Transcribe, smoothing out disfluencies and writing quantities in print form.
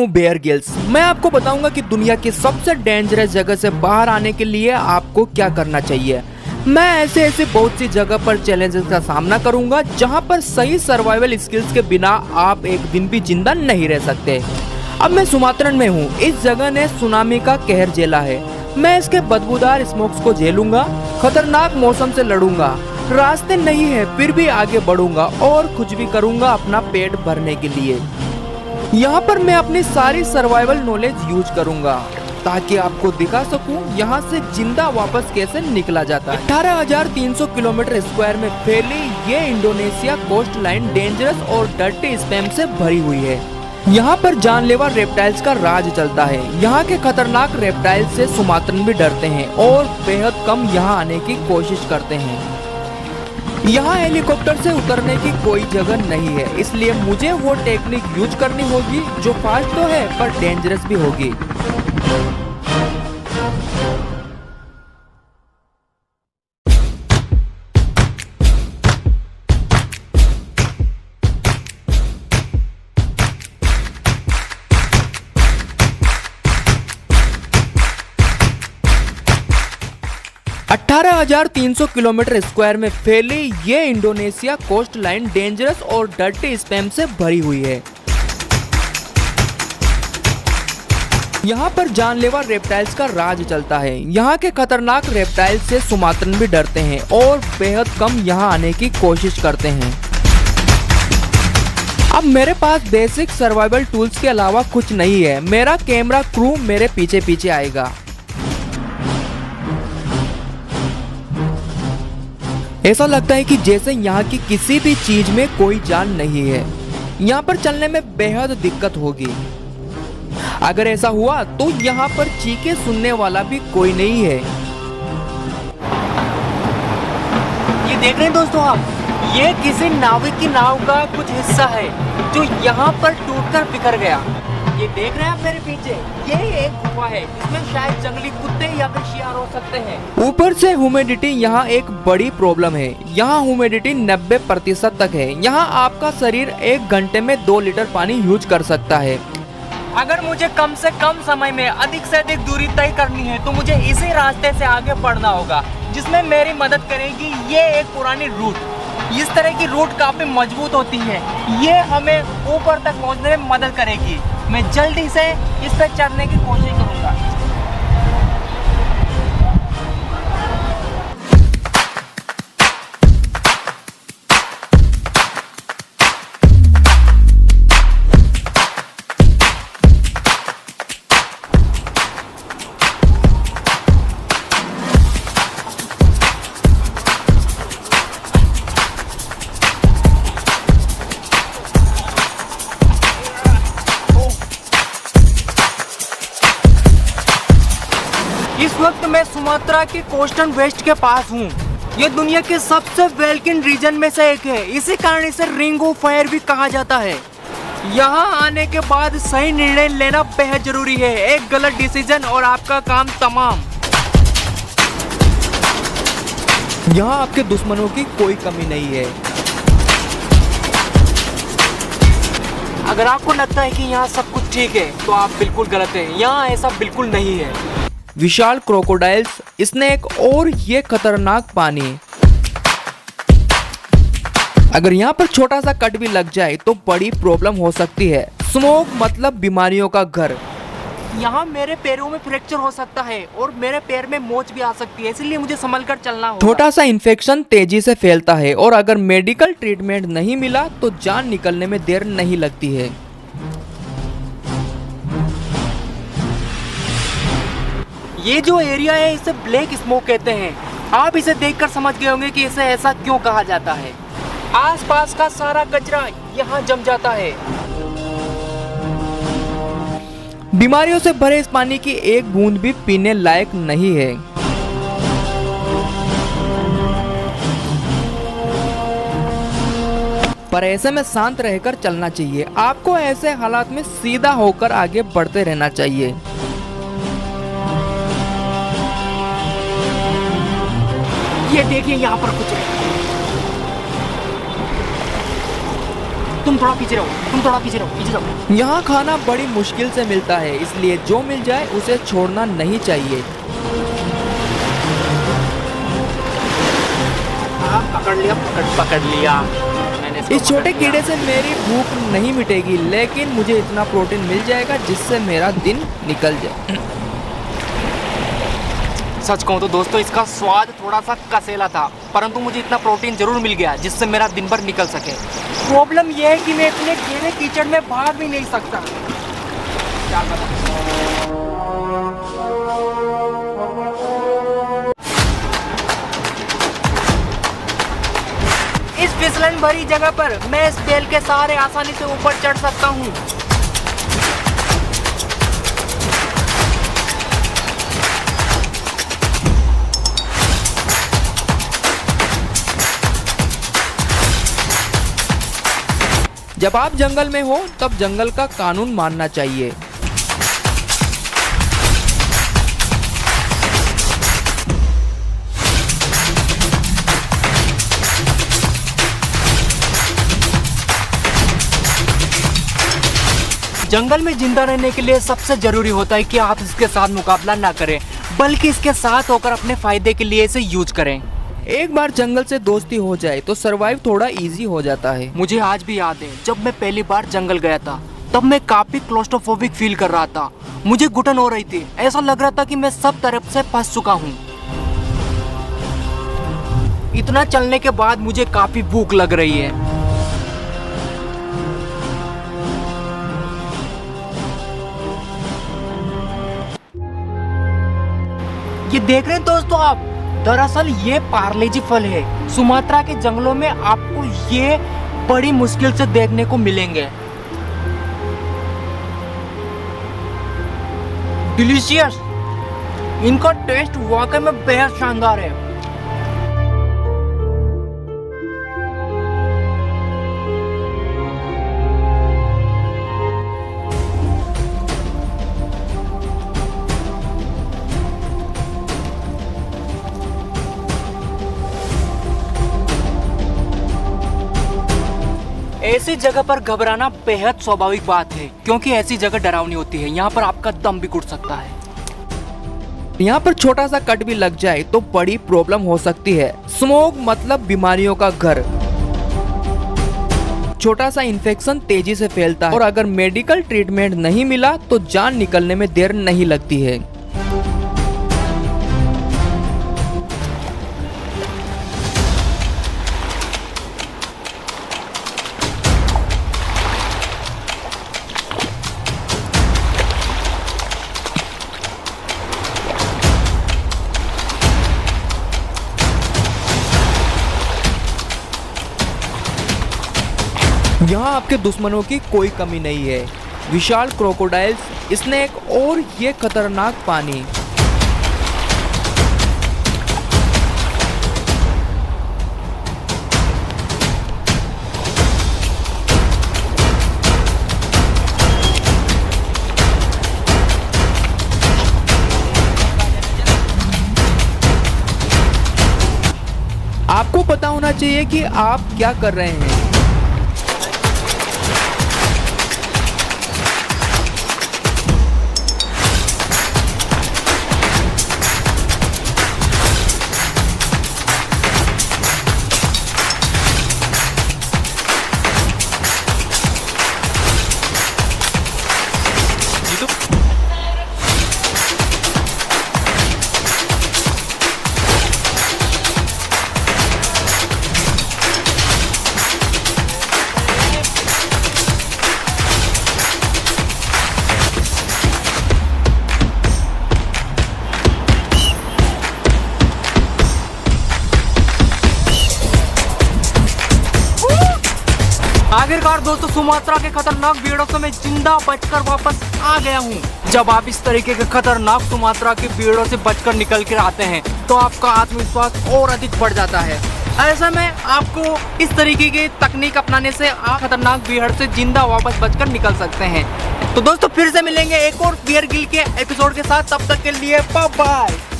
हूँ Bear Grylls. मैं आपको बताऊंगा कि दुनिया की सबसे डेंजरस जगह से बाहर आने के लिए आपको क्या करना चाहिए। मैं ऐसे बहुत सी जगह पर चैलेंजेस का सामना करूंगा जहां पर सही सर्वाइवल स्किल्स के बिना आप एक दिन भी जिंदा नहीं रह सकते। अब मैं सुमात्रन में हूँ। इस जगह ने सुनामी का कहर झेला है। मैं इसके बदबूदार स्मोक्स को झेलूंगा, खतरनाक मौसम से लड़ूंगा, रास्ते नहीं है फिर भी आगे बढ़ूंगा और कुछ भी करूंगा अपना पेट भरने के लिए। यहाँ पर मैं अपनी सारी सर्वाइवल नॉलेज यूज करूंगा ताकि आपको दिखा सकूं यहाँ से जिंदा वापस कैसे निकला जाता है। 18,300 किलोमीटर स्क्वायर में फैली ये इंडोनेशिया कोस्ट लाइन डेंजरस और डर्टी स्पैम से भरी हुई है। यहाँ पर जानलेवा रेप्टाइल्स का राज चलता है। यहाँ के खतरनाक रेप्टाइल्स से सुमात्रन भी डरते हैं और बेहद कम यहाँ आने की कोशिश करते हैं। यहाँ हेलीकॉप्टर से उतरने की कोई जगह नहीं है, इसलिए मुझे वो टेक्निक यूज करनी होगी जो फास्ट तो है पर डेंजरस भी होगी। अठारह 18,300 किलोमीटर स्क्वायर में फैली ये इंडोनेशिया कोस्ट लाइन डेंजरस और डर्टी स्पैम से भरी हुई है। यहाँ पर जानलेवा रेप्टाइल्स का राज चलता है। यहाँ के खतरनाक रेप्टाइल्स से सुमात्रन भी डरते हैं और बेहद कम यहाँ आने की कोशिश करते हैं। अब मेरे पास बेसिक सर्वाइवल टूल्स के अलावा कुछ नहीं है। मेरा कैमरा क्रू मेरे पीछे पीछे आएगा। ऐसा लगता है कि जैसे यहाँ की किसी भी चीज में कोई जान नहीं है। यहाँ पर चलने में बेहद दिक्कत होगी। अगर ऐसा हुआ तो यहाँ पर चीखें सुनने वाला भी कोई नहीं है। ये देख रहे हैं दोस्तों आप, ये किसी नाविक की नाव का कुछ हिस्सा है जो यहाँ पर टूटकर बिखर गया। ये देख रहे हैं आप मेरे पीछे, ये एक गुफा है जिसमें शायद जंगली कुत्ते या फिर शिकार हो सकते हैं। ऊपर से ह्यूमिडिटी यहाँ एक बड़ी प्रॉब्लम है। यहाँ ह्यूमिडिटी 90% तक है। यहाँ आपका शरीर 1 घंटे में 2 लीटर पानी यूज कर सकता है। अगर मुझे कम से कम समय में अधिक से अधिक दूरी तय करनी है तो मुझे इसी रास्ते से आगे बढ़ना होगा, जिसमें मेरी मदद करेगी ये एक पुरानी रूट। इस तरह की रूट काफी मजबूत होती है। ये हमें ऊपर तक पहुंचने में मदद करेगी। मैं जल्दी से इस पर चढ़ने की कोशिश करूंगा। इस वक्त मैं सुमात्रा के कोस्टल वेस्ट के पास हूँ। ये दुनिया के सबसे वेलकिन रीजन में से एक है। इसी कारण इसे रिंग ऑफ फायर भी कहा जाता है। यहाँ आने के बाद सही निर्णय लेना बेहद जरूरी है। एक गलत डिसीजन और आपका काम तमाम। यहाँ आपके दुश्मनों की कोई कमी नहीं है। अगर आपको लगता है कि यहाँ सब कुछ ठीक है तो आप बिल्कुल गलत हैं। यहाँ ऐसा बिल्कुल नहीं है। विशाल क्रोकोडाइल्स, स्नेक और ये खतरनाक पानी। अगर यहाँ पर छोटा सा कट भी लग जाए तो बड़ी प्रॉब्लम हो सकती है। स्मोक मतलब बीमारियों का घर। यहाँ मेरे पैरों में फ्रैक्चर हो सकता है और मेरे पैर में मोच भी आ सकती है, इसलिए मुझे संभल कर चलना होगा। छोटा सा इन्फेक्शन तेजी से फैलता है और अगर मेडिकल ट्रीटमेंट नहीं मिला तो जान निकलने में देर नहीं लगती है। ये जो एरिया है इसे ब्लैक स्मोक कहते हैं। आप इसे देखकर समझ गए होंगे कि इसे ऐसा क्यों कहा जाता है। आसपास का सारा कचरा यहाँ जम जाता है। बीमारियों से भरे इस पानी की एक बूंद भी पीने लायक नहीं है। पर ऐसे में शांत रहकर चलना चाहिए। आपको ऐसे हालात में सीधा होकर आगे बढ़ते रहना चाहिए। ये देखिए यहाँ पर कुछ है। तुम थोड़ा पीछे रहो। यहाँ खाना बड़ी मुश्किल से मिलता है, इसलिए जो मिल जाए उसे छोड़ना नहीं चाहिए। पकड़ लिया। इस छोटे कीड़े से मेरी भूख नहीं मिटेगी, लेकिन मुझे इतना प्रोटीन मिल जाएगा जिससे मेरा दिन निकल जाए। सच कहूँ तो दोस्तों, इसका स्वाद थोड़ा सा कसेला था, परंतु मुझे इतना प्रोटीन जरूर मिल गया जिससे मेरा दिन भर निकल सके। प्रॉब्लम यह है कि मैं इतने गहरे कीचड़ में भाग भी नहीं सकता। क्या करूं? इस फिसलन भरी जगह पर मैं इस बेल के सहारे आसानी से ऊपर चढ़ सकता हूँ। जब आप जंगल में हो तब जंगल का कानून मानना चाहिए। जंगल में जिंदा रहने के लिए सबसे जरूरी होता है कि आप इसके साथ मुकाबला ना करें, बल्कि इसके साथ होकर अपने फायदे के लिए इसे यूज करें। एक बार जंगल से दोस्ती हो जाए तो सरवाइव थोड़ा इजी हो जाता है। मुझे आज भी याद है जब मैं पहली बार जंगल गया था, तब मैं काफी क्लोस्ट्रोफोबिक फील कर रहा था। मुझे घुटन हो रही थी, ऐसा लग रहा था कि मैं सब तरफ से फंस चुका हूँ। इतना चलने के बाद मुझे काफी भूख लग रही है। ये देख रहे हैं दोस्तों आप, दरअसल ये पार्लेजी फल है। सुमात्रा के जंगलों में आपको ये बड़ी मुश्किल से देखने को मिलेंगे। डिलीशियस, इनका टेस्ट वाकई में बेहद शानदार है। ऐसी जगह पर घबराना बेहद स्वाभाविक बात है, क्योंकि ऐसी जगह डरावनी होती है। यहाँ पर आपका दम भी घुट सकता है। यहाँ पर छोटा सा कट भी लग जाए तो बड़ी प्रॉब्लम हो सकती है। स्मोक मतलब बीमारियों का घर। छोटा सा इन्फेक्शन तेजी से फैलता है और अगर मेडिकल ट्रीटमेंट नहीं मिला तो जान निकलने में देर नहीं लगती है। यहाँ आपके दुश्मनों की कोई कमी नहीं है। विशाल क्रोकोडाइल्स, स्नेक और ये खतरनाक पानी। आपको पता होना चाहिए कि आप क्या कर रहे हैं। आखिरकार दोस्तों, सुमात्रा के खतरनाक भेड़ों से मैं जिंदा बचकर वापस आ गया हूँ। जब आप इस तरीके के खतरनाक सुमात्रा के भेड़ों से बचकर निकल कर आते हैं तो आपका आत्मविश्वास और अधिक बढ़ जाता है। ऐसा में आपको इस तरीके की तकनीक अपनाने से आप खतरनाक भेड़ से जिंदा वापस बचकर निकल सकते हैं। तो दोस्तों, फिर से मिलेंगे एक और बियर ग्रिल के एपिसोड के साथ। तब तक के लिए बाय बाय।